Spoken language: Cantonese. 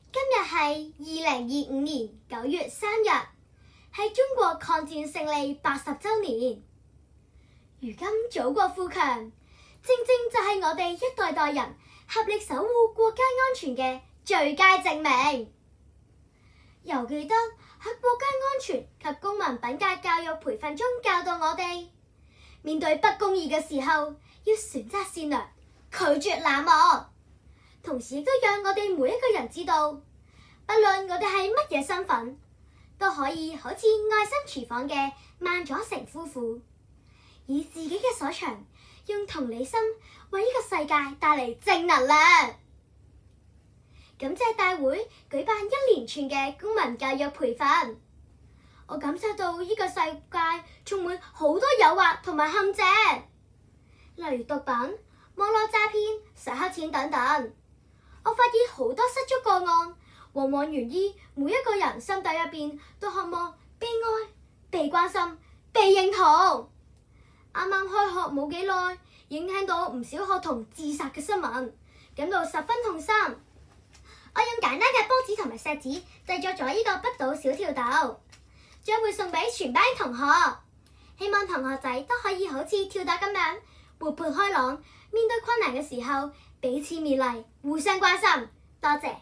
今日係2025年9月3日，係中國抗戰勝利80週年。如今祖國富強，正正就係我哋一代代人合力守護國家安全嘅最佳證明。猶記得喺國家安全及公民品格教育培訓中教導我哋，面對不公義嘅時候，要選擇善良，拒絕冷漠。同時亦都讓我哋每一個人知道，不論我哋係乜嘢身份，都可以好似愛心廚房嘅萬佐成夫婦，以自己嘅所長，用同理心為呢個世界帶嚟正能量。感謝大會舉辦一連串嘅公民教育培訓，我感受到呢個世界充滿好多誘惑同埋陷阱，例如毒品、網絡詐騙、洗黑錢等等。我發現好多失足個案，往往源於每一個人心底入邊都渴望被愛、被關心、被認同。啱啱開學冇幾耐，已經聽到唔少學童自殺嘅新聞，感到十分痛心。我用簡單嘅波子同埋錫紙製作咗呢個不倒小跳豆，將會送俾全班同學。希望同學仔都可以好似跳豆咁樣活潑開朗，面對困難嘅時候彼此勉勵，互相關心。多謝。